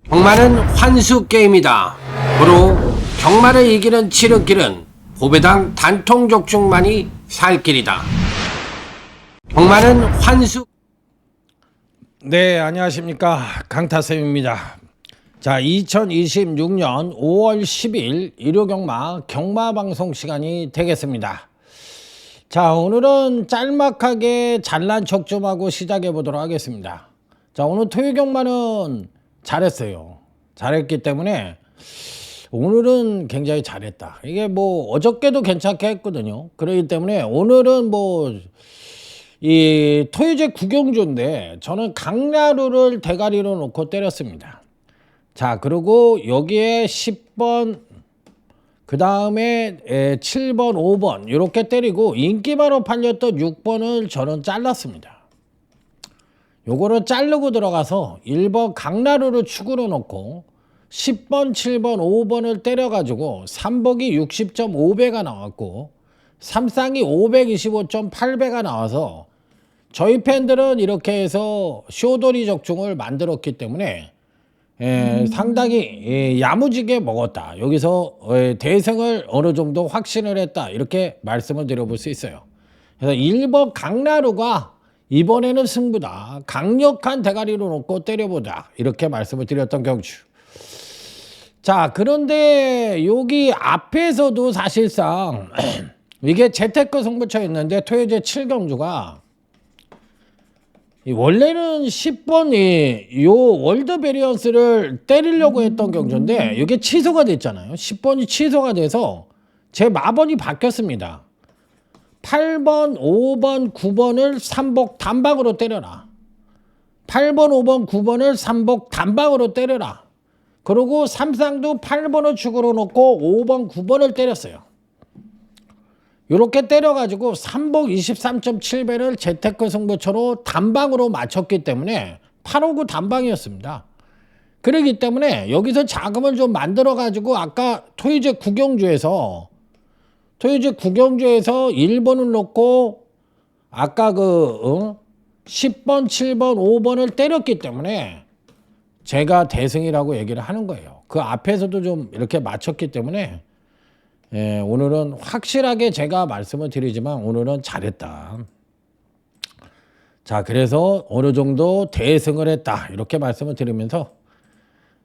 경마는 환수 게임이다. 고로 경마를 이기는 지름길은 보배당 단통족중만이 살 길이다. 경마는 환수. 네, 안녕하십니까. 강타쌤입니다. 자, 2026년 5월 10일 일요경마 경마방송 시간이 되겠습니다. 자, 오늘은 짤막하게 잘난 척 좀 하고 시작해 보도록 하겠습니다. 자, 오늘 토요경마는 잘했어요. 잘했기 때문에 오늘은 굉장히 잘했다. 이게 뭐 어저께도 괜찮게 했거든요. 그렇기 때문에 오늘은 뭐 이 토요제 구경주인데 저는 강나루를 대가리로 놓고 때렸습니다. 자, 그리고 여기에 10번 그 다음에 7번 5번 이렇게 때리고 인기바로 팔렸던 6번을 저는 잘랐습니다. 요거를 자르고 들어가서 1번 강나루를 축으로 놓고 10번 7번 5번을 때려 가지고 3복이 60.5배가 나왔고 3쌍이 525.8배가 나와서 저희 팬들은 이렇게 해서 쇼돌이 적중을 만들었기 때문에 상당히 야무지게 먹었다. 여기서 대승을 어느 정도 확신을 했다. 이렇게 말씀을 드려볼 수 있어요. 그래서 1번 강나루가 이번에는 승부다. 강력한 대가리로 놓고 때려보자. 이렇게 말씀을 드렸던 경주. 자, 그런데 여기 앞에서도 사실상 이게 재테크 승부처였는데 토요제 7경주가 원래는 10번이 요 월드 베리언스를 때리려고 했던 경주인데 이게 취소가 됐잖아요. 10번이 취소가 돼서 제 마번이 바뀌었습니다. 8번, 5번, 9번을 3복 단방으로 때려라. 8번, 5번, 9번을 3복 단방으로 때려라. 그리고 3쌍도 8번을 축으로 놓고 5번, 9번을 때렸어요. 이렇게 때려가지고 3복 23.7배를 재테크 승부처로 단방으로 맞췄기 때문에 859 단방이었습니다. 그렇기 때문에 여기서 자금을 좀 만들어가지고 아까 토요제 구경주에서 1번을 놓고 아까 10번, 7번, 5번을 때렸기 때문에 제가 대승이라고 얘기를 하는 거예요. 그 앞에서도 좀 이렇게 맞췄기 때문에 오늘은 확실하게 제가 말씀을 드리지만 오늘은 잘했다. 자, 그래서 어느 정도 대승을 했다. 이렇게 말씀을 드리면서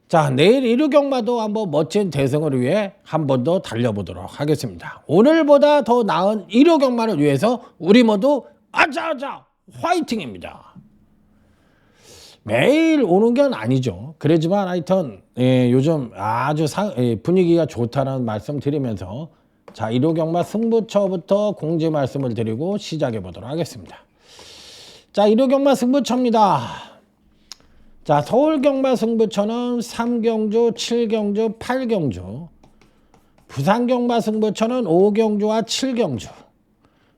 자, 내일 일요경마도 한번 멋진 대승을 위해 한 번 더 달려보도록 하겠습니다. 오늘보다 더 나은 일요경마를 위해서 우리 모두 아자아자 화이팅입니다. 매일 오는 건 아니죠. 그러지만 하여튼 요즘 아주 분위기가 좋다는 말씀 드리면서 자, 일요경마 승부처부터 공지 말씀을 드리고 시작해 보도록 하겠습니다. 자, 일요경마 승부처입니다. 자, 서울경마 승부처는 3경주, 7경주, 8경주, 부산경마 승부처는 5경주와 7경주,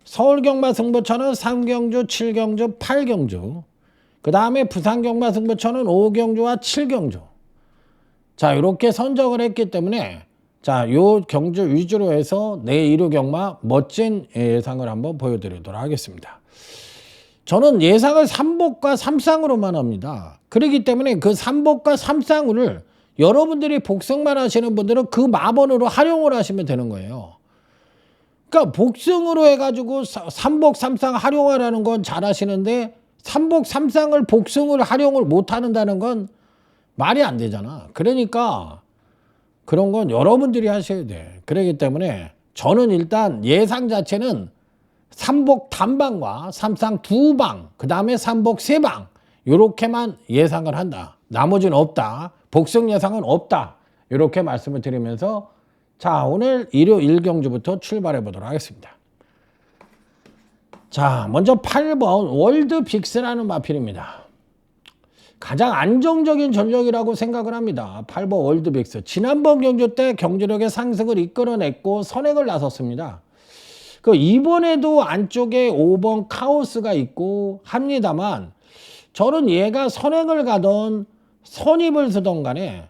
서울경마 승부처는 3경주, 7경주, 8경주, 그 다음에 부산경마 승부처는 5경주와 7경주. 자, 이렇게 선정을 했기 때문에 자, 요 경주 위주로 해서 내일 일요경마 멋진 예상을 한번 보여드리도록 하겠습니다. 저는 예상을 3복과 3쌍으로만 합니다. 그렇기 때문에 그 3복과 3쌍을 여러분들이 복승만 하시는 분들은 그 마번으로 활용을 하시면 되는 거예요. 그러니까 복승으로 해가지고 3복, 3쌍 활용하라는 건 잘 하시는데 3복, 3쌍을 복승을 활용을 못 한다는 건 말이 안 되잖아. 그러니까 그런 건 여러분들이 하셔야 돼. 그렇기 때문에 저는 일단 예상 자체는 3복 단방과 3쌍 2방, 그 다음에 3복 3방 이렇게만 예상을 한다. 나머지는 없다. 복승 예상은 없다. 이렇게 말씀을 드리면서 자, 오늘 일요 1경주부터 출발해 보도록 하겠습니다. 자, 먼저 8번 월드 빅스라는 마필입니다. 가장 안정적인 전력이라고 생각을 합니다. 8번 월드 빅스. 지난번 경주 때 경주력의 상승을 이끌어냈고 선행을 나섰습니다. 이번에도 안쪽에 5번 카오스가 있고 합니다만 저는 얘가 선행을 가던 선입을 쓰던 간에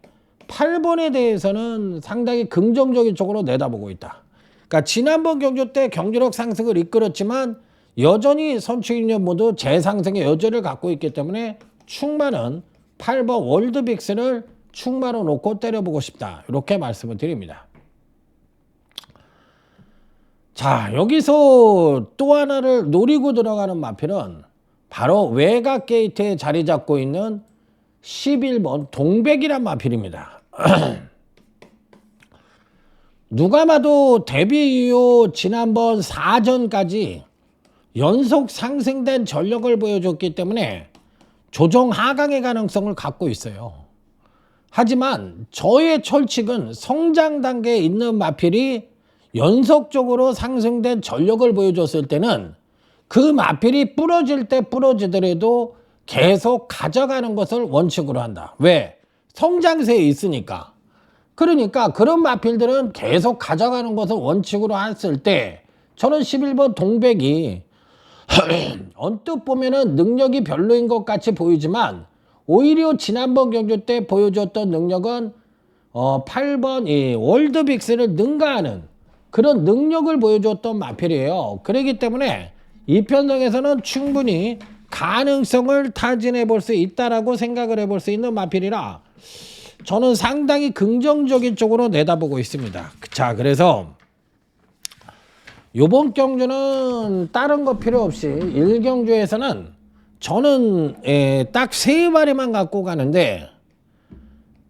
8번에 대해서는 상당히 긍정적인 쪽으로 내다보고 있다. 그러니까 지난번 경주 때 경주력 상승을 이끌었지만 여전히 선출인연 모두 재상승의 여지를 갖고 있기 때문에 충만한 8번 월드빅스를 충마로 놓고 때려보고 싶다. 이렇게 말씀을 드립니다. 자, 여기서 또 하나를 노리고 들어가는 마필은 바로 외곽 게이트에 자리 잡고 있는 11번 동백이란 마필입니다. 누가 봐도 데뷔 이후 지난번 4전까지 연속 상승된 전력을 보여줬기 때문에 조정 하강의 가능성을 갖고 있어요. 하지만 저의 철칙은 성장 단계에 있는 마필이 연속적으로 상승된 전력을 보여줬을 때는 그 마필이 부러질 때 부러지더라도 계속 가져가는 것을 원칙으로 한다. 왜? 성장세에 있으니까. 그러니까 그런 마필들은 계속 가져가는 것을 원칙으로 했을 때 저는 11번 동백이 언뜻 보면은 능력이 별로인 것 같이 보이지만 오히려 지난번 경주 때 보여줬던 능력은 8번 이 월드빅스를 능가하는 그런 능력을 보여줬던 마필이에요. 그렇기 때문에 이 편성에서는 충분히 가능성을 타진해 볼 수 있다라고 생각을 해볼 수 있는 마필이라 저는 상당히 긍정적인 쪽으로 내다보고 있습니다. 자, 그래서 요번 경주는 다른 거 필요 없이 1경주에서는 저는 딱 3마리만 갖고 가는데,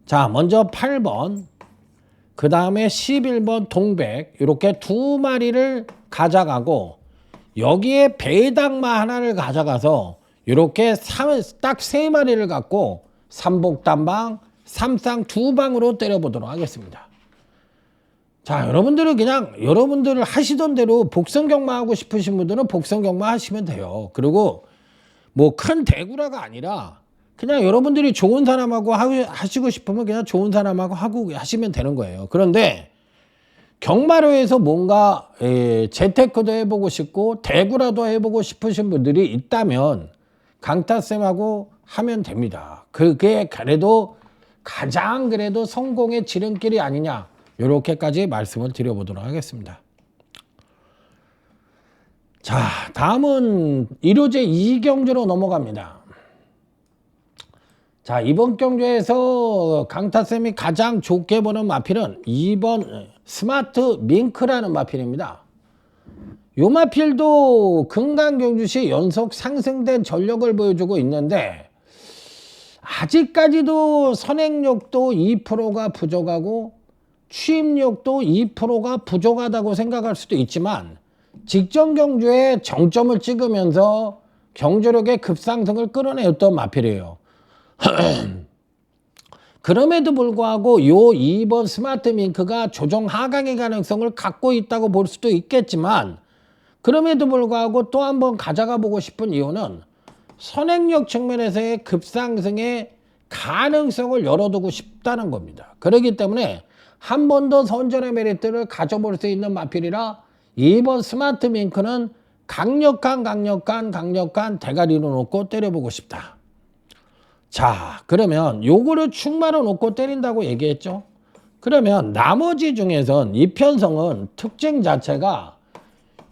자, 먼저 8번, 그 다음에 11번 동백, 이렇게 2마리를 가져가고 여기에 배당마 하나를 가져가서 이렇게 딱 3마리를 갖고 삼복단방, 삼상 2방으로 때려보도록 하겠습니다. 자, 여러분들은 그냥 여러분들 하시던 대로 복선경마 하고 싶으신 분들은 복선경마 하시면 돼요. 그리고 뭐 큰 대구라가 아니라 그냥 여러분들이 좋은 사람하고 하시고 싶으면 그냥 좋은 사람하고 하고 하시면 되는 거예요. 그런데 경마로에서 뭔가 재테크도 해보고 싶고 대구라도 해보고 싶으신 분들이 있다면 강타쌤하고 하면 됩니다. 그게 그래도 가장 그래도 성공의 지름길이 아니냐, 이렇게까지 말씀을 드려보도록 하겠습니다. 자, 다음은 1호제 2경주로 넘어갑니다. 자, 이번 경주에서 강타쌤이 가장 좋게 보는 마필은 2번 스마트 밍크라는 마필입니다. 요 마필도 금강경주시 연속 상승된 전력을 보여주고 있는데 아직까지도 선행력도 2%가 부족하고 취입력도 2%가 부족하다고 생각할 수도 있지만 직전 경주에 정점을 찍으면서 경주력의 급상승을 끌어내었던 마필이에요. 그럼에도 불구하고 요 2번 스마트 밍크가 조정 하강의 가능성을 갖고 있다고 볼 수도 있겠지만 그럼에도 불구하고 또 한번 가져가 보고 싶은 이유는 선행력 측면에서의 급상승의 가능성을 열어두고 싶다는 겁니다. 그렇기 때문에 한 번 더 선전의 메리트를 가져볼 수 있는 마필이라 2번 스마트 밍크는 강력한 대가리로 놓고 때려보고 싶다. 자, 그러면 요거를 충마로 놓고 때린다고 얘기했죠. 그러면 나머지 중에선 이 편성은 특징 자체가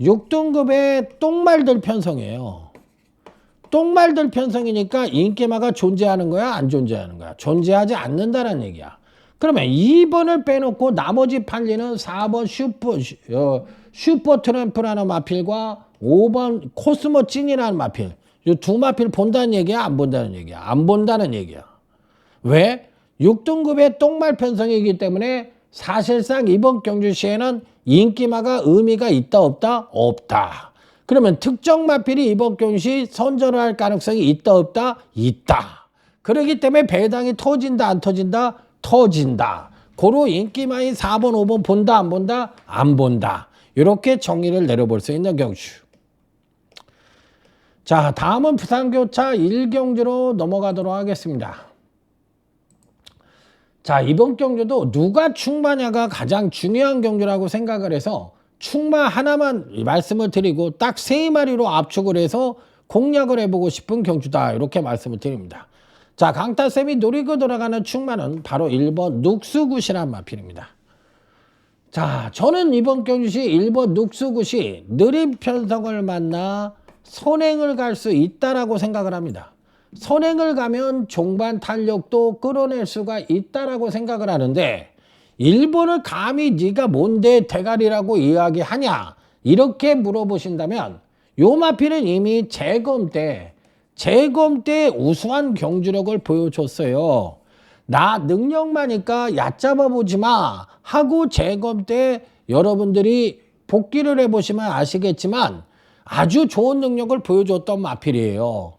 6등급의 똥말들 편성이에요. 똥말들 편성이니까 인기마가 존재하는 거야, 안 존재하는 거야? 존재하지 않는다는 얘기야. 그러면 2번을 빼놓고 나머지 판리는 4번 슈퍼 트램프라는 마필과 5번 코스모 찐이라는 마필, 이 두 마필 본다는 얘기야, 안 본다는 얘기야? 안 본다는 얘기야. 왜? 6등급의 똥말 편성이기 때문에 사실상 이번 경주시에는 인기마가 의미가 있다 없다? 없다. 그러면 특정 마필이 이번 경주시 선전을 할 가능성이 있다 없다? 있다. 그렇기 때문에 배당이 터진다 안 터진다? 터진다. 고로 인기마인 4번 5번 본다 안 본다? 안 본다. 이렇게 정의를 내려볼 수 있는 경주. 자, 다음은 부산교차 1경주로 넘어가도록 하겠습니다. 자, 이번 경주도 누가 충마냐가 가장 중요한 경주라고 생각을 해서 충마 하나만 말씀을 드리고 딱 3마리로 압축을 해서 공략을 해보고 싶은 경주다, 이렇게 말씀을 드립니다. 자, 강타쌤이 노리고 들어가는 충마는 바로 1번 눅수굿이라는 마필입니다. 자, 저는 이번 경주시 1번 눅수굿이 느린 편성을 만나 선행을 갈 수 있다라고 생각을 합니다. 선행을 가면 종반 탄력도 끌어낼 수가 있다라고 생각을 하는데 1번을 감히 네가 뭔데 대가리라고 이야기하냐 이렇게 물어보신다면 요 마필은 이미 재검 때 우수한 경주력을 보여줬어요. 나 능력 많으니까 얕잡아 보지 마 하고 재검 때 여러분들이 복귀를 해보시면 아시겠지만 아주 좋은 능력을 보여줬던 마필이에요.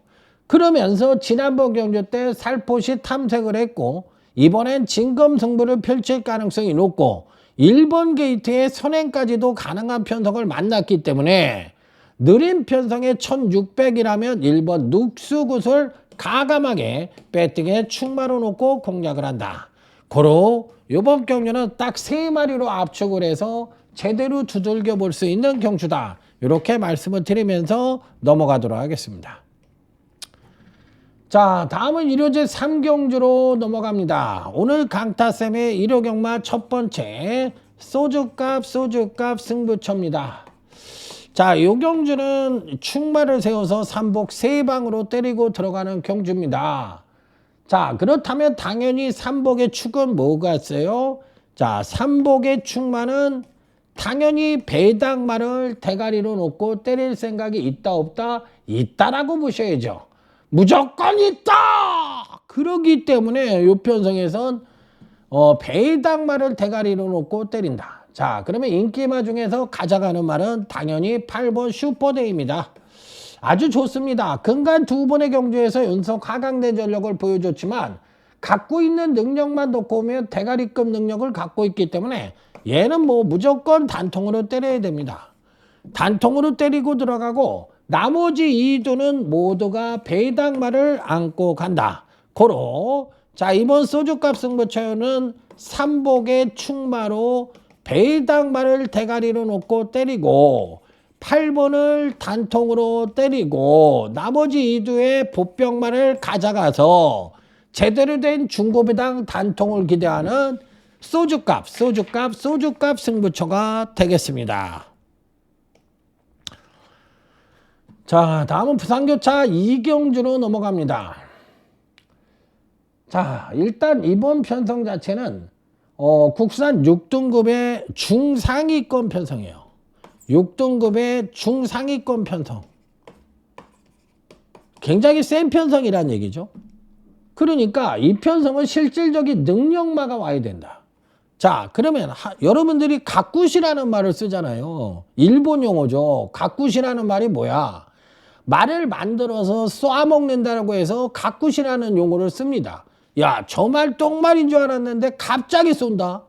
그러면서 지난번 경주 때 살포시 탐색을 했고 이번엔 진검승부를 펼칠 가능성이 높고 1번 게이트에 선행까지도 가능한 편성을 만났기 때문에 느린 편성에 1600이라면 1번 눅수굿을 가감하게 배팅에 충마로 놓고 공략을 한다. 고로 이번 경주는 딱 3마리로 압축을 해서 제대로 두들겨 볼 수 있는 경주다. 이렇게 말씀을 드리면서 넘어가도록 하겠습니다. 자, 다음은 일요제 3경주로 넘어갑니다. 오늘 강타쌤의 일요경마 첫 번째 소주값 승부처입니다. 자, 이 경주는 충마를 세워서 삼복 3방으로 때리고 들어가는 경주입니다. 자, 그렇다면 당연히 삼복의 축은 뭐가 있어요? 자, 삼복의 축마는 당연히 배당마를 대가리로 놓고 때릴 생각이 있다 없다? 있다라고 보셔야죠. 무조건 있다! 그러기 때문에 이 편성에선 배당마를 대가리로 놓고 때린다. 자, 그러면 인기마 중에서 가져가는 말은 당연히 8번 슈퍼데이입니다. 아주 좋습니다. 근간 2번의 경주에서 연속 하강된 전력을 보여줬지만 갖고 있는 능력만 놓고 오면 대가리급 능력을 갖고 있기 때문에 얘는 뭐 무조건 단통으로 때려야 됩니다. 단통으로 때리고 들어가고 나머지 2두는 모두가 배당마를 안고 간다. 고로 자, 이번 소주값 승부처는 삼복의 충마로 배당마를 대가리로 놓고 때리고 8번을 단통으로 때리고 나머지 2두의 보병마를 가져가서 제대로 된 중고배당 단통을 기대하는 소주값 승부처가 되겠습니다. 자, 다음은 부산교차 2경주로 넘어갑니다. 자, 일단 이번 편성 자체는 국산 6등급의 중상위권 편성이에요. 6등급의 중상위권 편성. 굉장히 센 편성이란 얘기죠. 그러니까 이 편성은 실질적인 능력마가 와야 된다. 자, 그러면 여러분들이 가꾸시라는 말을 쓰잖아요. 일본 용어죠. 가꾸시라는 말이 뭐야? 말을 만들어서 쏴먹는다고 해서 가꾸시라는 용어를 씁니다. 야, 저 말 똥말인 줄 알았는데 갑자기 쏜다.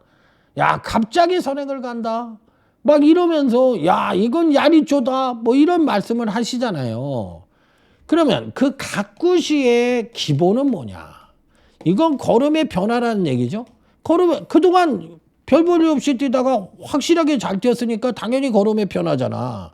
야, 갑자기 선행을 간다. 막 이러면서 야, 이건 야리조다. 뭐 이런 말씀을 하시잖아요. 그러면 그 가꾸시의 기본은 뭐냐? 이건 걸음의 변화라는 얘기죠. 그동안 별 볼 일 없이 뛰다가 확실하게 잘 뛰었으니까 당연히 걸음의 변화잖아.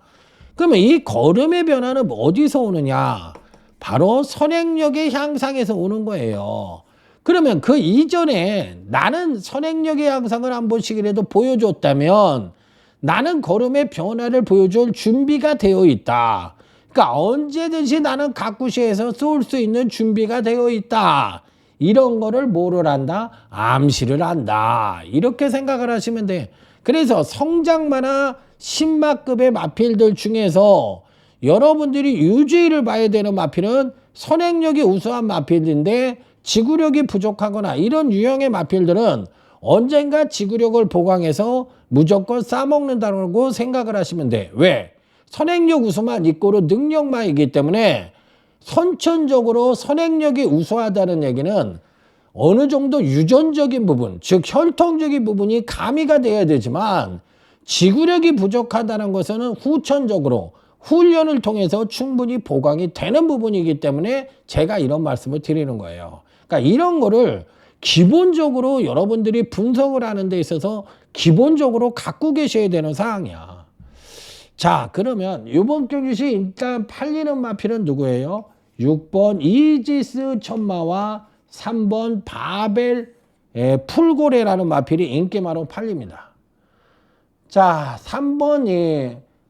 그러면 이 걸음의 변화는 어디서 오느냐? 바로 선행력의 향상에서 오는 거예요. 그러면 그 이전에 나는 선행력의 향상을 한 번씩이라도 보여줬다면 나는 걸음의 변화를 보여줄 준비가 되어 있다. 그러니까 언제든지 나는 가꾸시에서 쏠 수 있는 준비가 되어 있다. 이런 거를 뭐를 한다? 암시를 한다. 이렇게 생각을 하시면 돼. 그래서 성장마나 신마급의 마필들 중에서 여러분들이 유주의를 봐야 되는 마필은 선행력이 우수한 마필인데 지구력이 부족하거나 이런 유형의 마필들은 언젠가 지구력을 보강해서 무조건 싸먹는다고 생각을 하시면 돼. 왜? 선행력 우수만 있고로 능력만이기 때문에 선천적으로 선행력이 우수하다는 얘기는 어느 정도 유전적인 부분, 즉 혈통적인 부분이 가미가 돼야 되지만 지구력이 부족하다는 것은 후천적으로 훈련을 통해서 충분히 보강이 되는 부분이기 때문에 제가 이런 말씀을 드리는 거예요. 그러니까 이런 거를 기본적으로 여러분들이 분석을 하는 데 있어서 기본적으로 갖고 계셔야 되는 사항이야. 자, 그러면 이번 경주시 일단 팔리는 마필은 누구예요? 6번 이지스 천마와 3번 바벨 풀고래라는 마필이 인기마로 팔립니다. 자, 3번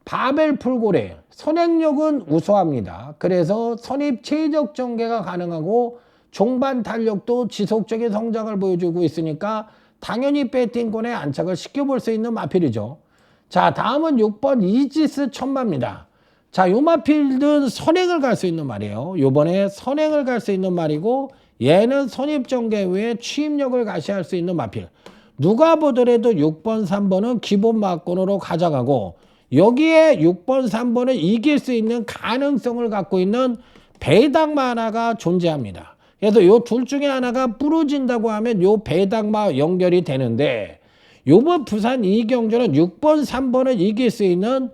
바벨 풀고래, 선행력은 우수합니다. 그래서 선입 최적 전개가 가능하고 종반 탄력도 지속적인 성장을 보여주고 있으니까 당연히 배팅권에 안착을 시켜볼 수 있는 마필이죠. 자, 다음은 6번 이지스 천마입니다. 자, 요 마필은 선행을 갈 수 있는 말이에요. 요번에 선행을 갈 수 있는 말이고 얘는 선입 전개 후에 취입력을 가시할 수 있는 마필. 누가 보더라도 6번, 3번은 기본 막권으로 가져가고 여기에 6번, 3번을 이길 수 있는 가능성을 갖고 있는 배당마 하나가 존재합니다. 그래서 요 둘 중에 하나가 부러진다고 하면 요 배당마 연결이 되는데 요번 부산 이경주는 6번, 3번을 이길 수 있는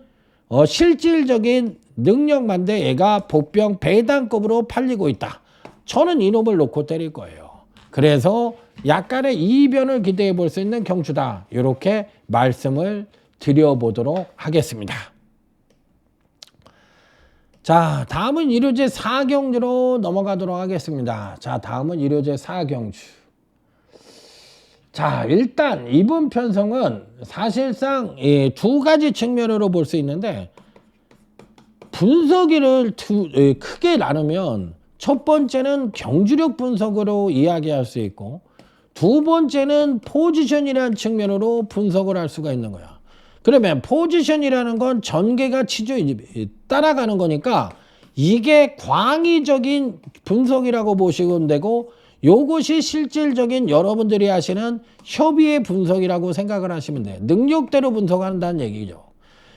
실질적인 능력만데 얘가 복병 배당급으로 팔리고 있다. 저는 이놈을 놓고 때릴 거예요. 그래서 약간의 이변을 기대해 볼 수 있는 경주다. 이렇게 말씀을 드려보도록 하겠습니다. 자, 다음은 일요제 4경주로 넘어가도록 하겠습니다. 자, 다음은 일요제 4경주. 자, 일단 이번 편성은 사실상 두 가지 측면으로 볼 수 있는데 분석을 크게 나누면 첫 번째는 경주력 분석으로 이야기할 수 있고 두 번째는 포지션이라는 측면으로 분석을 할 수가 있는 거야. 그러면 포지션이라는 건 전개가 따라가는 거니까 이게 광의적인 분석이라고 보시면 되고 요것이 실질적인 여러분들이 하시는 협의의 분석이라고 생각을 하시면 돼요. 능력대로 분석한다는 얘기죠.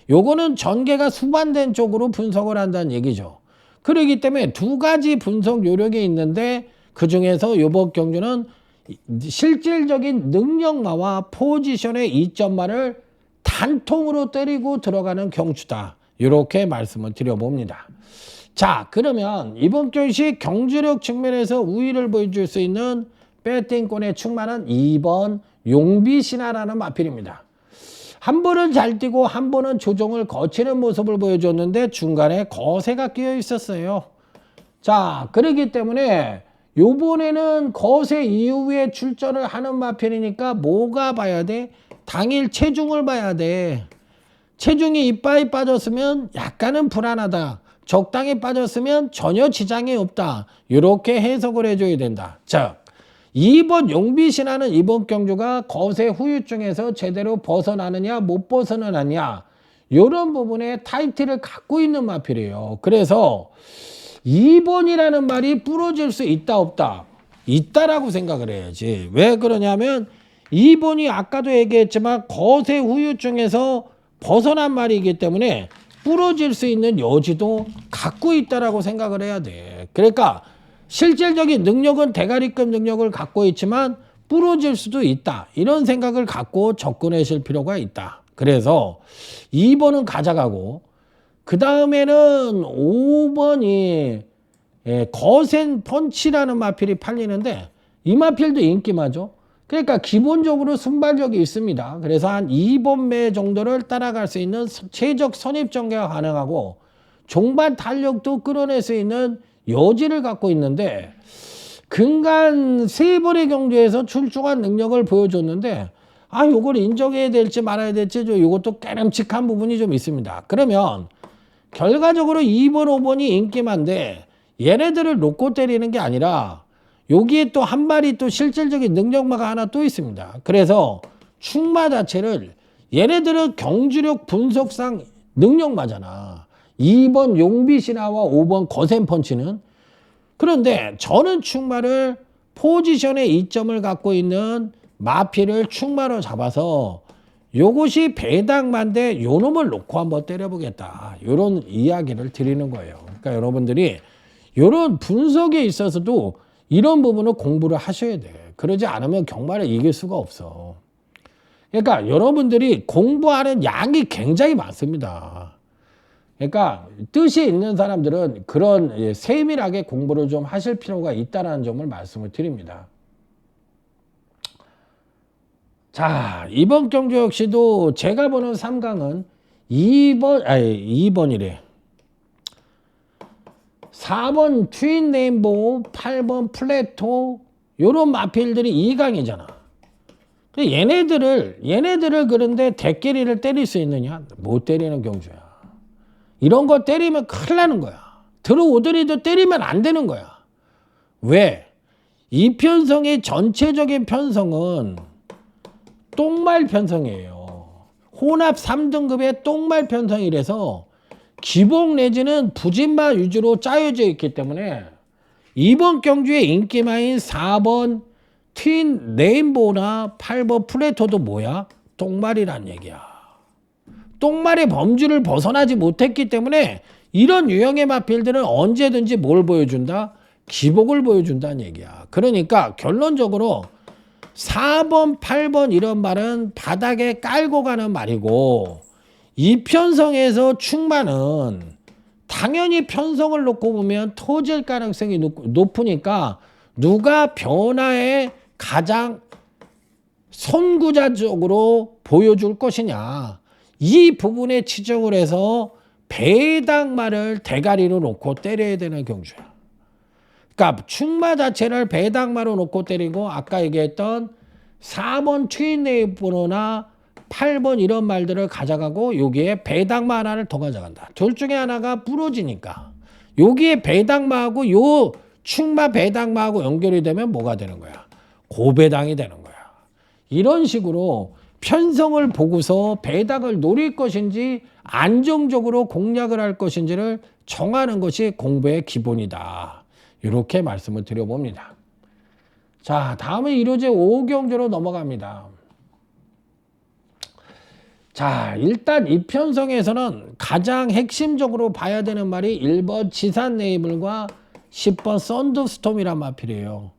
요거는 전개가 수반된 쪽으로 분석을 한다는 얘기죠. 그렇기 때문에 두 가지 분석 요령이 있는데 그중에서 요번 경주는 실질적인 능력마와 포지션의 이점만을 단통으로 때리고 들어가는 경주다. 이렇게 말씀을 드려봅니다. 자, 그러면 이번 경시 경주력 측면에서 우위를 보여줄 수 있는 배팅권에 충만한 2번 용비신화라는 마필입니다. 한 번은 잘 뛰고 한 번은 조정을 거치는 모습을 보여줬는데 중간에 거세가 끼어 있었어요. 자, 그렇기 때문에 요번에는 거세 이후에 출전을 하는 마필이니까 뭐가 봐야 돼? 당일 체중을 봐야 돼. 체중이 이빠이 빠졌으면 약간은 불안하다. 적당히 빠졌으면 전혀 지장이 없다. 이렇게 해석을 해줘야 된다. 자, 2번 용비신화는 이번 경주가 거세 후유증에서 제대로 벗어나느냐 못 벗어나느냐 이런 부분에 타이틀을 갖고 있는 마필이에요. 그래서 2번이라는 말이 부러질 수 있다 없다? 있다라고 생각을 해야지. 왜 그러냐면 2번이 아까도 얘기했지만 거세 후유증에서 벗어난 말이기 때문에 부러질 수 있는 여지도 갖고 있다라고 생각을 해야 돼. 그러니까 실질적인 능력은 대가리급 능력을 갖고 있지만 부러질 수도 있다. 이런 생각을 갖고 접근하실 필요가 있다. 그래서 2번은 가져가고 그 다음에는 5번이 거센 펀치라는 마필이 팔리는데 이 마필도 인기마죠. 그러니까 기본적으로 순발력이 있습니다. 그래서 한 2번 매 정도를 따라갈 수 있는 최적 선입 전개가 가능하고 종반 탄력도 끌어낼 수 있는 여지를 갖고 있는데 근간 3번의 경주에서 출중한 능력을 보여줬는데 요걸 인정해야 될지 말아야 될지 이것도 깨름칙한 부분이 좀 있습니다. 그러면 결과적으로 2번, 5번이 인기만데 얘네들을 놓고 때리는 게 아니라 여기에 또 한 마리 또 실질적인 능력마가 하나 또 있습니다. 그래서 충마 자체를 얘네들은 경주력 분석상 능력마잖아. 2번 용비신화와 5번 거센펀치는. 그런데 저는 충마를 포지션의 이점을 갖고 있는 마필을 충마로 잡아서 요것이 배당만데 요놈을 놓고 한번 때려보겠다. 요런 이야기를 드리는 거예요. 그러니까 여러분들이 요런 분석에 있어서도 이런 부분을 공부를 하셔야 돼. 그러지 않으면 경마를 이길 수가 없어. 그러니까 여러분들이 공부하는 양이 굉장히 많습니다. 그러니까 뜻이 있는 사람들은 그런 세밀하게 공부를 좀 하실 필요가 있다는 점을 말씀을 드립니다. 자, 이번 경주 역시도 제가 보는 3강은 2번이래. 4번 트윈 레인보우, 8번 플래토 요런 마필들이 2강이잖아. 얘네들을 그런데 대끼리를 때릴 수 있느냐? 못 때리는 경주야. 이런 거 때리면 큰일 나는 거야. 들어오더라도 때리면 안 되는 거야. 왜? 이 편성의 전체적인 편성은 똥말 편성이에요. 혼합 3등급의 똥말 편성이라서 기복 내지는 부진마 위주로 짜여져 있기 때문에 이번 경주의 인기마인 4번 트윈 레인보우나 8번 플래토도 뭐야? 똥말이란 얘기야. 똥말의 범주를 벗어나지 못했기 때문에 이런 유형의 마필들은 언제든지 뭘 보여준다? 기복을 보여준다는 얘기야. 그러니까 결론적으로 4번, 8번 이런 말은 바닥에 깔고 가는 말이고 이 편성에서 충만은 당연히 편성을 놓고 보면 터질 가능성이 높으니까 누가 변화에 가장 선구자적으로 보여줄 것이냐. 이 부분에 치중을 해서 배당마를 대가리로 놓고 때려야 되는 경주야. 그러니까 충마 자체를 배당마로 놓고 때리고 아까 얘기했던 4번 트윈네이버나 8번 이런 말들을 가져가고 여기에 배당마 하나를 더 가져간다. 둘 중에 하나가 부러지니까 여기에 배당마하고 요 충마 배당마하고 연결이 되면 뭐가 되는 거야? 고배당이 되는 거야. 이런 식으로 편성을 보고서 배당을 노릴 것인지 안정적으로 공략을 할 것인지를 정하는 것이 공부의 기본이다. 이렇게 말씀을 드려봅니다. 자, 다음은 1호제 5경주로 넘어갑니다. 자, 일단 이 편성에서는 가장 핵심적으로 봐야 되는 말이 1번 지산 네이블과 10번 썬더스톰이란 마필이에요.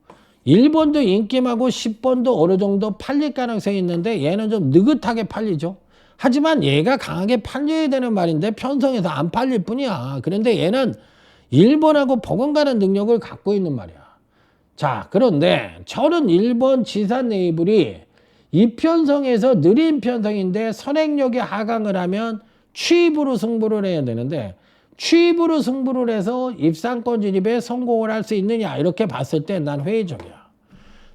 1번도 인기마고 10번도 어느 정도 팔릴 가능성이 있는데 얘는 좀 느긋하게 팔리죠. 하지만 얘가 강하게 팔려야 되는 말인데 편성에서 안 팔릴 뿐이야. 그런데 얘는 1번하고 버금가는 능력을 갖고 있는 말이야. 자, 그런데 저는 1번 지산 네이블이 이 편성에서 느린 편성인데 선행력이 하강을 하면 취입으로 승부를 해야 되는데 취입으로 승부를 해서 입상권 진입에 성공을 할 수 있느냐 이렇게 봤을 때 난 회의적이야.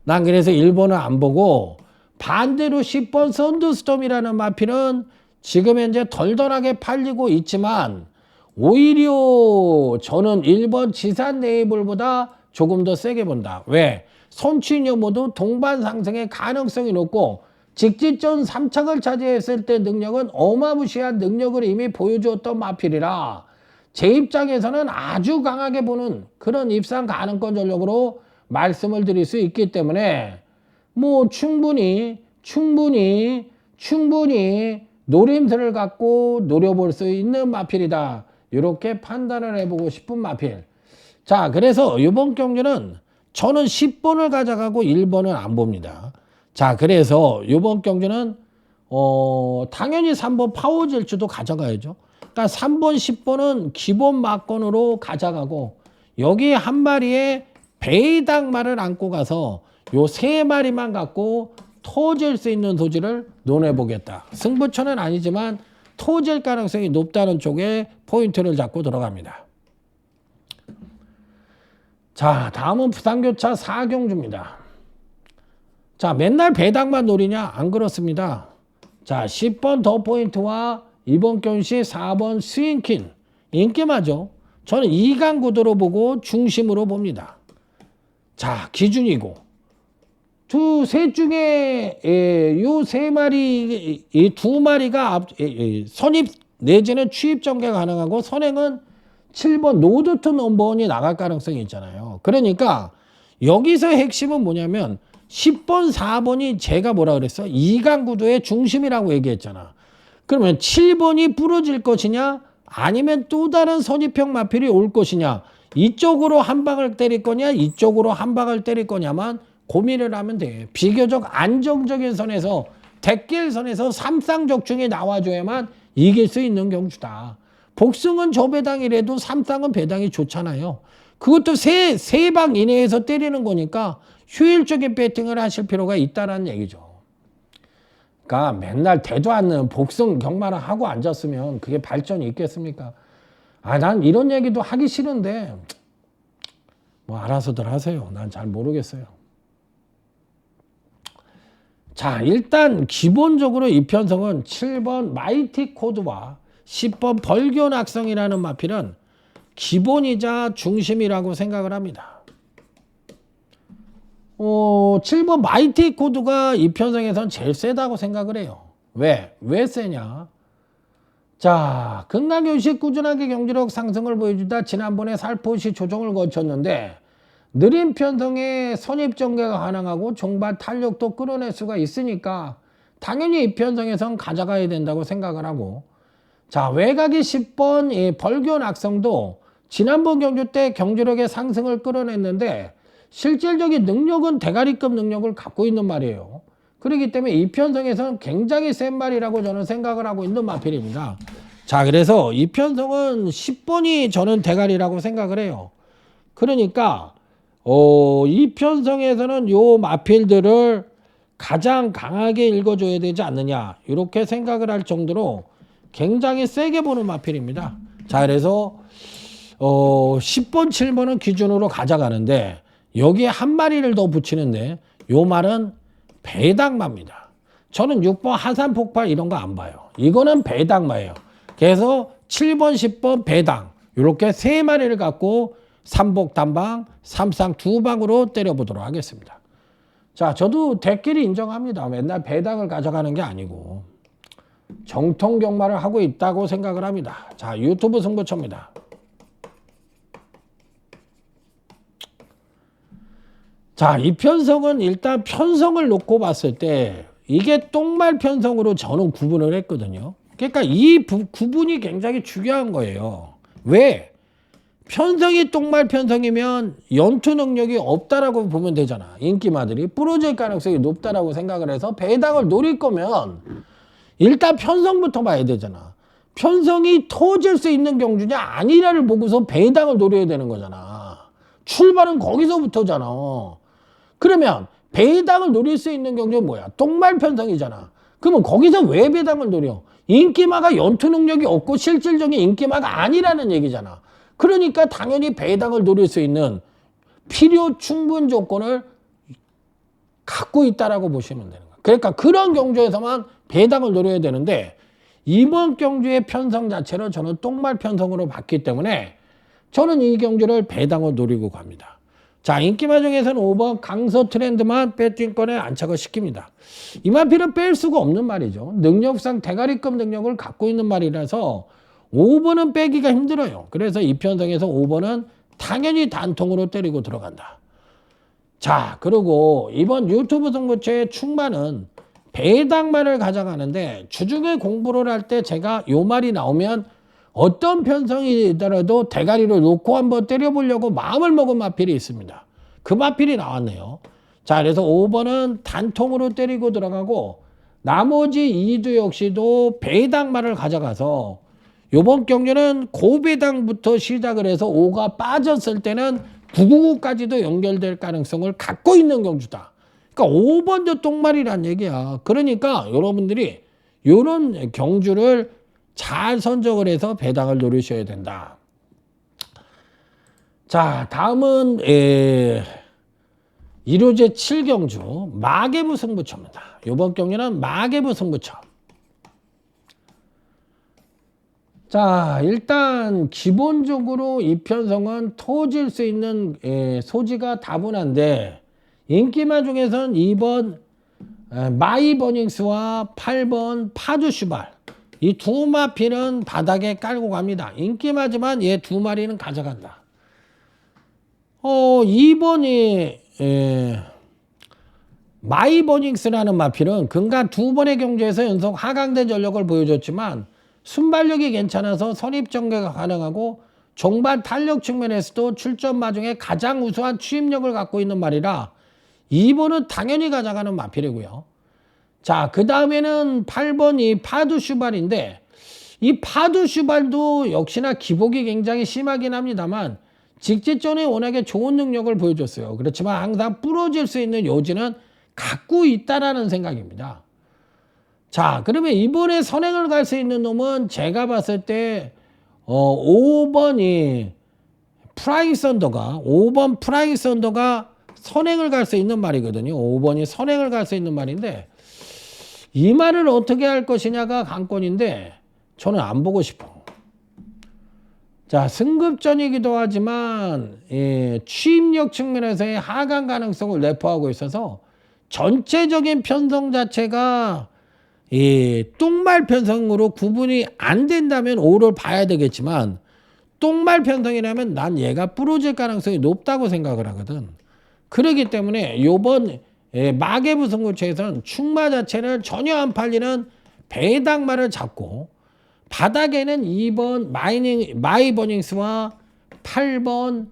난 그래서 1번을 안 보고 반대로 10번 썬더스톰이라는 마필은 지금 현재 덜덜하게 팔리고 있지만 오히려 저는 1번 지산 네이블보다 조금 더 세게 본다. 왜? 선취인여 모두 동반 상승의 가능성이 높고 직지전 3착을 차지했을 때 능력은 어마무시한 능력을 이미 보여주었던 마필이라 제 입장에서는 아주 강하게 보는 그런 입상 가능권 전력으로 말씀을 드릴 수 있기 때문에 뭐 충분히 노림수를 갖고 노려볼 수 있는 마필이다. 이렇게 판단을 해보고 싶은 마필. 자, 그래서 이번 경주는 저는 10번을 가져가고 1번은 안 봅니다. 자, 그래서 이번 경주는 당연히 3번 파워질주도 가져가야죠. 그러니까 3번, 10번은 기본 막건으로 가져가고 여기 한 마리에 배당말을 안고 가서 요 세 마리만 갖고 터질 수 있는 소지를 논해보겠다. 승부처는 아니지만 터질 가능성이 높다는 쪽에 포인트를 잡고 들어갑니다. 자, 다음은 부산교차 4경주입니다. 자, 맨날 배당만 노리냐? 안 그렇습니다. 자, 10번 더 포인트와 이번 경시 4번 스윙킨 인기마죠. 저는 2강 구도로 보고 중심으로 봅니다. 자, 기준이고 셋 중에 요 세 마리 이 두 마리가 선입 내지는 취입 전개 가능하고 선행은 7번 노드투 넘버원이 나갈 가능성이 있잖아요. 그러니까 여기서 핵심은 뭐냐면 10번, 4번이 제가 뭐라 그랬어? 2강 구도의 중심이라고 얘기했잖아. 그러면 7번이 부러질 것이냐? 아니면 또 다른 선입형 마필이 올 것이냐? 이쪽으로 한 방을 때릴 거냐? 이쪽으로 한 방을 때릴 거냐만 고민을 하면 돼. 비교적 안정적인 선에서 대길선에서 삼쌍적중이 나와줘야만 이길 수 있는 경주다. 복승은 저배당이라도 삼쌍은 배당이 좋잖아요. 그것도 세 방 이내에서 때리는 거니까 효율적인 배팅을 하실 필요가 있다는 얘기죠. 그러니까 맨날 대도 않는 복승 경마를 하고 앉았으면 그게 발전이 있겠습니까? 난 이런 얘기도 하기 싫은데 뭐 알아서들 하세요. 난 잘 모르겠어요. 자, 일단 기본적으로 이 편성은 7번 마이티 코드와 10번 벌교낙성이라는 마필은 기본이자 중심이라고 생각을 합니다. 7번 마이티 코드가 이 편성에선 제일 세다고 생각을 해요. 왜? 왜 세냐? 자, 금강교시 꾸준하게 경제력 상승을 보여주다 지난번에 살포시 조정을 거쳤는데 느린 편성에 선입전개가 가능하고 종반 탄력도 끌어낼 수가 있으니까 당연히 이 편성에선 가져가야 된다고 생각을 하고, 자, 외곽이 10번 이 벌교낙성도 지난번 경주 때 경제력의 상승을 끌어냈는데 실질적인 능력은 대가리급 능력을 갖고 있는 말이에요. 그렇기 때문에 이 편성에서는 굉장히 센 말이라고 저는 생각을 하고 있는 마필입니다. 자, 그래서 이 편성은 10번이 저는 대가리라고 생각을 해요. 그러니까 이 편성에서는 요 마필들을 가장 강하게 읽어줘야 되지 않느냐, 이렇게 생각을 할 정도로 굉장히 세게 보는 마필입니다. 자, 그래서 10번, 7번은 기준으로 가져가는데 여기에 한 마리를 더 붙이는데 요 말은 배당마입니다. 저는 6번 하산폭발 이런 거 안 봐요. 이거는 배당마예요. 그래서 7번, 10번 배당, 이렇게 세 마리를 갖고 삼복 단방, 삼상 두 방으로 때려보도록 하겠습니다. 자, 저도 대끼리 인정합니다. 맨날 배당을 가져가는 게 아니고 정통 경마를 하고 있다고 생각을 합니다. 자, 유튜브 승부처입니다. 자, 이 편성은 일단 편성을 놓고 봤을 때 이게 똥말 편성으로 저는 구분을 했거든요. 그러니까 이 구분이 굉장히 중요한 거예요. 왜? 편성이 똥말 편성이면 연투 능력이 없다라고 보면 되잖아. 인기마들이 부러질 가능성이 높다라고 생각을 해서 배당을 노릴 거면 일단 편성부터 봐야 되잖아. 편성이 터질 수 있는 경주냐 아니냐를 보고서 배당을 노려야 되는 거잖아. 출발은 거기서부터잖아. 그러면 배당을 노릴 수 있는 경주는 뭐야? 똥말 편성이잖아. 그러면 거기서 왜 배당을 노려? 인기마가 연투 능력이 없고 실질적인 인기마가 아니라는 얘기잖아. 그러니까 당연히 배당을 노릴 수 있는 필요 충분 조건을 갖고 있다라고 보시면 되는 거야. 그러니까 그런 경주에서만 배당을 노려야 되는데 이번 경주의 편성 자체를 저는 똥말 편성으로 봤기 때문에 저는 이 경주를 배당을 노리고 갑니다. 자, 인기마 중에서는 5번 강서 트렌드만 배팅권에 안착을 시킵니다. 이 마필은 뺄 수가 없는 말이죠. 능력상 대가리급 능력을 갖고 있는 말이라서 5번은 빼기가 힘들어요. 그래서 이 편성에서 5번은 당연히 단통으로 때리고 들어간다. 자, 그리고 이번 유튜브 승부처의 충만은 배당말을 가져가는데 주중에 공부를 할 때 제가 요 말이 나오면 어떤 편성이더라도 대가리를 놓고 한번 때려보려고 마음을 먹은 마필이 있습니다. 그 마필이 나왔네요. 자, 그래서 5번은 단통으로 때리고 들어가고 나머지 2도 역시도 배당말을 가져가서 요번 경기는 고배당부터 시작을 해서 5가 빠졌을 때는 999까지도 연결될 가능성을 갖고 있는 경주다. 그러니까 5번도 똥말이란 얘기야. 그러니까 여러분들이 이런 경주를 잘 선정을 해서 배당을 노리셔야 된다. 자, 다음은 1호제 7경주 마계부 승부처입니다. 이번 경기는 마계부 승부처. 자, 일단 기본적으로 이 편성은 터질 수 있는 소지가 다분한데 인기마 중에선 2번 마이버닝스와 8번 파주슈발 이 두 마필은 바닥에 깔고 갑니다. 인기마지만 얘 두 마리는 가져간다. 2번이 마이버닝스라는 마필은 근간 두 번의 경주에서 연속 하강된 전력을 보여줬지만 순발력이 괜찮아서 선입전개가 가능하고 종반 탄력 측면에서도 출전 마중에 가장 우수한 추임력을 갖고 있는 말이라 2번은 당연히 가져가는 마필이고요. 자, 그 다음에는 8번이 파두슈발인데 이 파두슈발도 역시나 기복이 굉장히 심하긴 합니다만 직지전에 워낙에 좋은 능력을 보여줬어요. 그렇지만 항상 부러질 수 있는 요지는 갖고 있다라는 생각입니다. 자, 그러면 이번에 선행을 갈 수 있는 놈은 제가 봤을 때 5번이 프라잉 썬더가 5번 프라잉 썬더가 선행을 갈 수 있는 말이거든요. 5번이 선행을 갈 수 있는 말인데 이 말을 어떻게 할 것이냐가 관건인데 저는 안 보고 싶어. 자, 승급전이기도 하지만 취임력 측면에서의 하강 가능성을 내포하고 있어서 전체적인 편성 자체가 똥말 편성으로 구분이 안 된다면 5를 봐야 되겠지만 똥말 편성이라면 난 얘가 부러질 가능성이 높다고 생각을 하거든. 그렇기 때문에 요번 마개부 승부처에서는 충마 자체를 전혀 안 팔리는 배당말을 잡고 바닥에는 2번 마이버닝스와 8번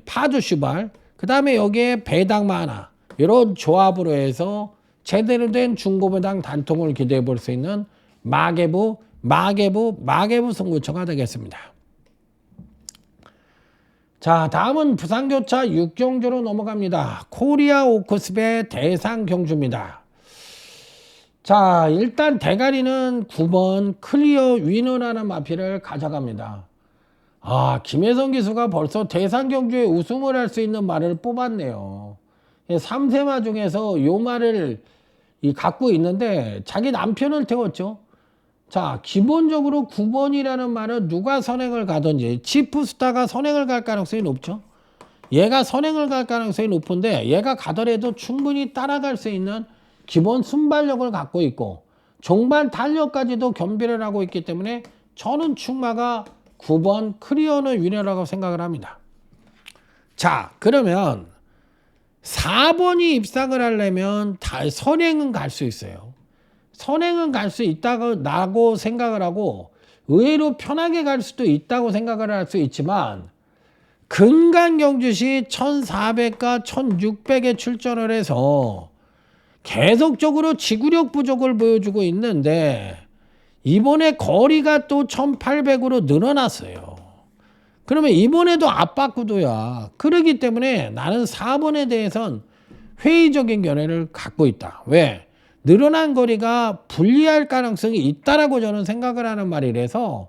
파주 슈발, 그 다음에 여기에 배당마 하나, 이런 조합으로 해서 제대로 된 중고배당 단통을 기대해 볼 수 있는 마개부 승부처가 되겠습니다. 자, 다음은 부산교차 6경주로 넘어갑니다. 코리아 오크스배 대상 경주입니다. 자, 일단 대가리는 9번 클리어 위너라는 마피를 가져갑니다. 아, 김혜성 기수가 벌써 대상 경주에 우승을 할 수 있는 말을 뽑았네요. 3세마 중에서 요 말을 갖고 있는데 자기 남편을 태웠죠. 자, 기본적으로 9번이라는 말은 누가 선행을 가든지 치프스타가 선행을 갈 가능성이 높죠. 얘가 선행을 갈 가능성이 높은데 얘가 가더라도 충분히 따라갈 수 있는 기본 순발력을 갖고 있고 종반 탄력까지도 겸비를 하고 있기 때문에 저는 충마가 9번 클리어는 위너라고 생각을 합니다. 자, 그러면 4번이 입상을 하려면 다 선행은 갈 수 있어요. 선행은 갈 수 있다고 생각을 하고 의외로 편하게 갈 수도 있다고 생각을 할 수 있지만 근간경주시 1400과 1600에 출전을 해서 계속적으로 지구력 부족을 보여주고 있는데 이번에 거리가 또 1800으로 늘어났어요. 그러면 이번에도 압박구도야. 그렇기 때문에 나는 4번에 대해선 회의적인 견해를 갖고 있다. 왜? 늘어난 거리가 불리할 가능성이 있다라고 저는 생각을 하는 말이라서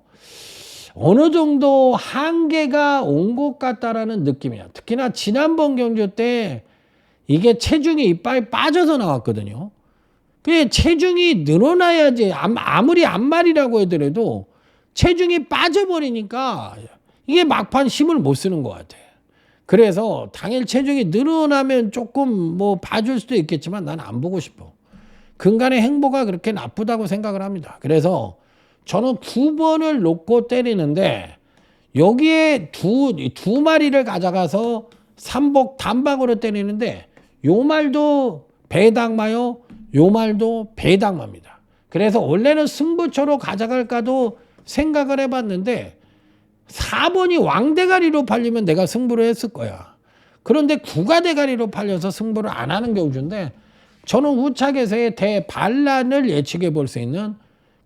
어느 정도 한계가 온 것 같다라는 느낌이야. 특히나 지난번 경주 때 이게 체중이 이빨 빠져서 나왔거든요. 그 체중이 늘어나야지 아무리 앞말이라고 하더라도 체중이 빠져버리니까 이게 막판 힘을 못 쓰는 것 같아. 그래서 당일 체중이 늘어나면 조금 뭐 봐줄 수도 있겠지만 난 안 보고 싶어. 근간의 행보가 그렇게 나쁘다고 생각을 합니다. 그래서 저는 9번을 놓고 때리는데 여기에 두 마리를 가져가서 삼복 단박으로 때리는데 요 말도 배당마요, 요 말도 배당마입니다. 그래서 원래는 승부처로 가져갈까도 생각을 해봤는데 4번이 왕대가리로 팔리면 내가 승부를 했을 거야. 그런데 9가 대가리로 팔려서 승부를 안 하는 경주인데 저는 우차게서의 대반란을 예측해 볼 수 있는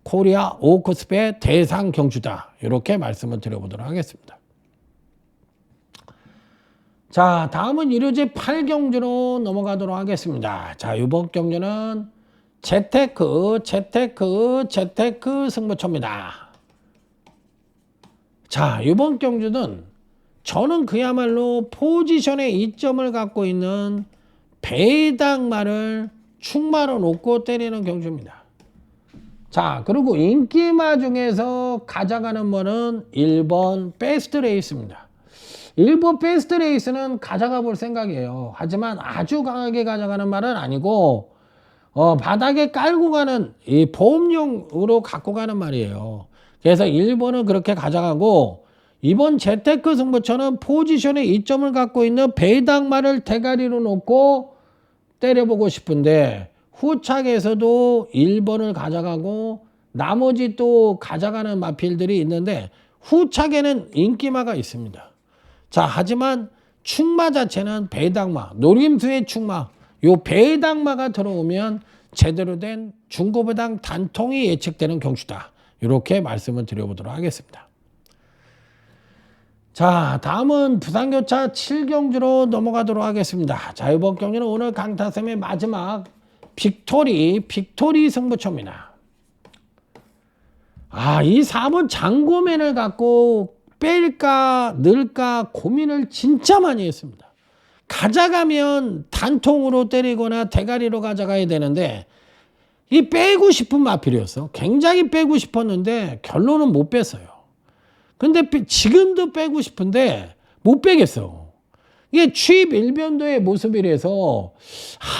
코리아 오크스배 대상 경주다. 이렇게 말씀을 드려보도록 하겠습니다. 자, 다음은 1호제 8경주로 넘어가도록 하겠습니다. 자, 이번 경주는 재테크 승부처입니다. 자, 이번 경주는 저는 그야말로 포지션의 이점을 갖고 있는 배당마를 충마로 놓고 때리는 경주입니다. 자, 그리고 인기마 중에서 가져가는 거는 1번 베스트 레이스입니다. 1번 베스트 레이스는 가져가 볼 생각이에요. 하지만 아주 강하게 가져가는 말은 아니고 바닥에 깔고 가는 이 보험용으로 갖고 가는 말이에요. 그래서 1번은 그렇게 가져가고 이번 재테크 승부처는 포지션에 이점을 갖고 있는 배당마를 대가리로 놓고 때려보고 싶은데 후착에서도 1번을 가져가고 나머지 또 가져가는 마필들이 있는데 후착에는 인기마가 있습니다. 자, 하지만 충마 자체는 배당마, 노림수의 충마, 요 배당마가 들어오면 제대로 된 중고배당 단통이 예측되는 경주다. 이렇게 말씀을 드려보도록 하겠습니다. 자, 다음은 부산교차 7경주로 넘어가도록 하겠습니다. 자, 이번 경주는 오늘 강타쌤의 마지막 빅토리 승부처입니다. 아, 이 4번 장고맨을 갖고 뺄까 넣을까 고민을 진짜 많이 했습니다. 가져가면 단통으로 때리거나 대가리로 가져가야 되는데 이 빼고 싶은 마필이었어. 굉장히 빼고 싶었는데 결론은 못 뺐어요. 근데 지금도 빼고 싶은데 못 빼겠어. 이게 취입 일변도의 모습이라서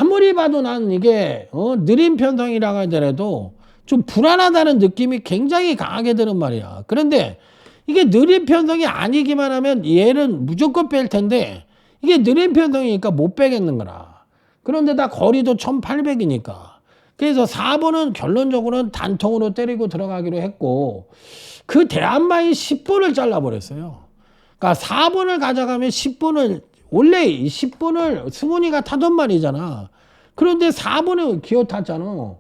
아무리 봐도 난 이게 느린 편성이라고 하더라도 좀 불안하다는 느낌이 굉장히 강하게 드는 말이야. 그런데 이게 느린 편성이 아니기만 하면 얘는 무조건 뺄 텐데 이게 느린 편성이니까 못 빼겠는 거라. 그런데 다 거리도 1800이니까. 그래서 4번은 결론적으로는 단통으로 때리고 들어가기로 했고 그 대한마인 10번을 잘라버렸어요. 그러니까 4번을 가져가면 10번을 원래 10번을 승훈이가 타던 말이잖아. 그런데 4번에 기어 탔잖아.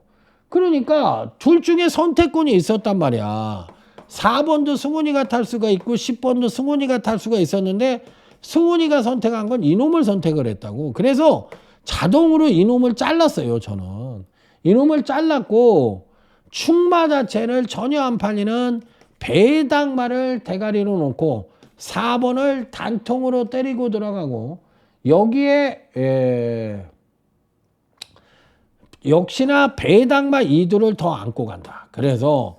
그러니까 둘 중에 선택권이 있었단 말이야. 4번도 승훈이가 탈 수가 있고 10번도 승훈이가 탈 수가 있었는데 승훈이가 선택한 건 이놈을 선택을 했다고. 그래서 자동으로 이놈을 잘랐어요. 저는. 이놈을 잘랐고 충마 자체를 전혀 안 팔리는 배당마를 대가리로 놓고 4번을 단통으로 때리고 들어가고 여기에 역시나 배당마 2두를 더 안고 간다. 그래서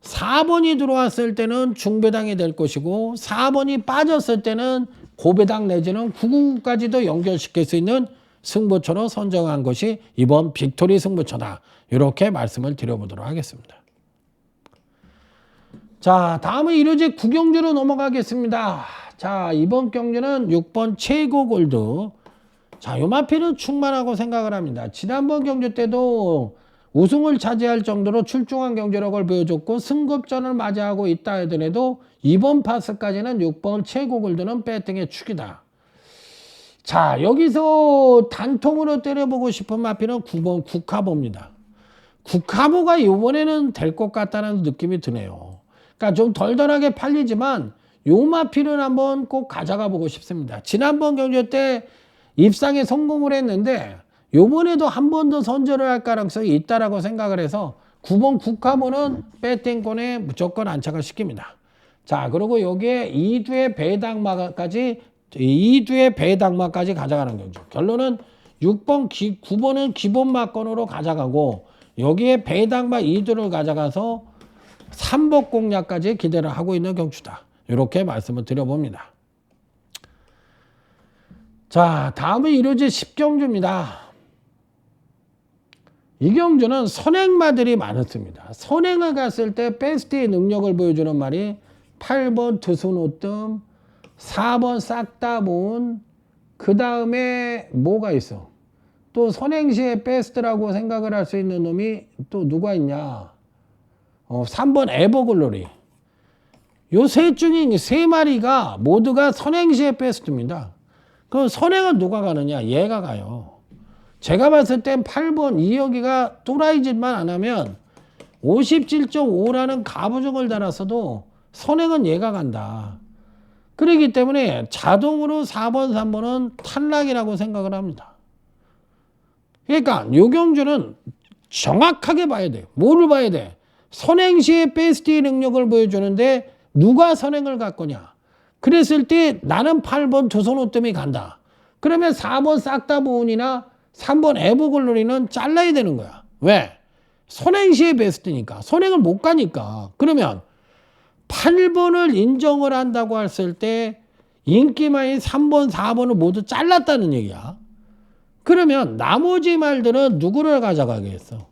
4번이 들어왔을 때는 중배당이 될 것이고 4번이 빠졌을 때는 고배당 내지는 999까지도 연결시킬 수 있는 승부처로 선정한 것이 이번 빅토리 승부처다. 이렇게 말씀을 드려보도록 하겠습니다. 자, 다음은 1호제 9경주로 넘어가겠습니다. 자, 이번 경주는 6번 최고 골드. 자, 요 마필은 충만하고 생각을 합니다. 지난번 경주 때도 우승을 차지할 정도로 출중한 경주력을 보여줬고 승급전을 맞이하고 있다 하더라도 이번 파스까지는 6번 최고 골드는 배팅의 축이다. 자, 여기서 단통으로 때려보고 싶은 마필은 9번 국화보입니다. 국화보가 이번에는 될 것 같다는 느낌이 드네요. 그러니까 좀 덜덜하게 팔리지만 요 마필은 한번 꼭 가져가 보고 싶습니다. 지난번 경주 때 입상에 성공을 했는데 요번에도 한 번 더 선전을 할 가능성이 있다라고 생각을 해서 9번 국화보는 배팅권에 무조건 안착을 시킵니다. 자, 그리고 여기에 2두의 배당마까지 가져가는 경주. 결론은 9번은 기본 막건으로 가져가고 여기에 배당마 2두를 가져가서 3복 공략까지 기대를 하고 있는 경주다. 이렇게 말씀을 드려봅니다. 자, 다음은 1호제 10경주입니다. 이 경주는 선행마들이 많았습니다. 선행을 갔을 때 베스트의 능력을 보여주는 말이 8번 드순오뜸, 4번 싹 다 모은, 그 다음에 뭐가 있어? 또 선행시의 베스트라고 생각을 할 수 있는 놈이 또 누가 있냐? 3번 에버글로리. 요 셋 중에 세 마리가 모두가 선행시의 베스트입니다. 그 선행은 누가 가느냐? 얘가 가요. 제가 봤을 땐 8번 이여기가 또라이짓만 안 하면 57.5라는 가부정을 달았어도 선행은 얘가 간다. 그렇기 때문에 자동으로 4번, 3번은 탈락이라고 생각을 합니다. 그러니까 요 경주는 정확하게 봐야 돼요. 뭐를 봐야 돼? 선행시의 베스트의 능력을 보여주는데 누가 선행을 갈 거냐? 그랬을 때 나는 8번 두손오뜸이 간다. 그러면 4번 싹다보은이나 3번 에버글로리는 잘라야 되는 거야. 왜? 선행시의 베스트니까. 선행을 못 가니까. 그러면 8번을 인정을 한다고 했을 때 인기마인 3번, 4번을 모두 잘랐다는 얘기야. 그러면 나머지 말들은 누구를 가져가겠어?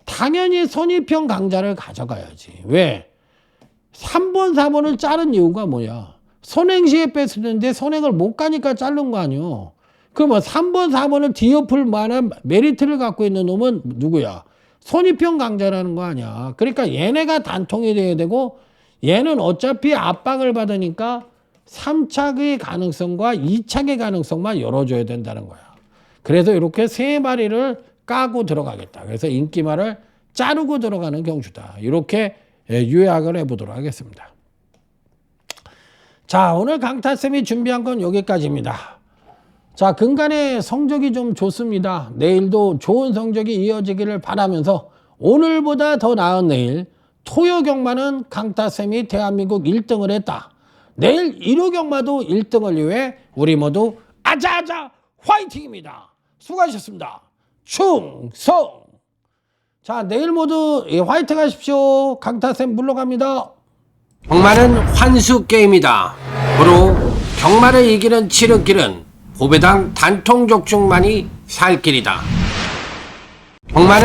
당연히 선입형 강자를 가져가야지. 왜? 3번, 4번을 자른 이유가 뭐야? 선행시에 뺐었는데 선행을 못 가니까 자른 거 아니요. 그러면 3번, 4번을 뒤엎을 만한 메리트를 갖고 있는 놈은 누구야? 선입형 강자라는 거 아니야. 그러니까 얘네가 단통이 돼야 되고 얘는 어차피 압박을 받으니까 3착의 가능성과 2착의 가능성만 열어줘야 된다는 거야. 그래서 이렇게 세 마리를 까고 들어가겠다. 그래서 인기말을 자르고 들어가는 경주다. 이렇게 요약을 해보도록 하겠습니다. 자, 오늘 강타쌤이 준비한 건 여기까지입니다. 자, 근간에 성적이 좀 좋습니다. 내일도 좋은 성적이 이어지기를 바라면서 오늘보다 더 나은 내일 토요경마는 강타쌤이 대한민국 1등을 했다. 내일 일요경마도 1등을 위해 우리 모두 아자아자 화이팅입니다. 수고하셨습니다. 충성! 자, 내일 모두 화이팅 하십시오. 강타쌤 물러갑니다. 경마는 환수 게임이다. 고로 경마를 이기는 지름길은 고배당 단통족중만이 살 길이다. 경마는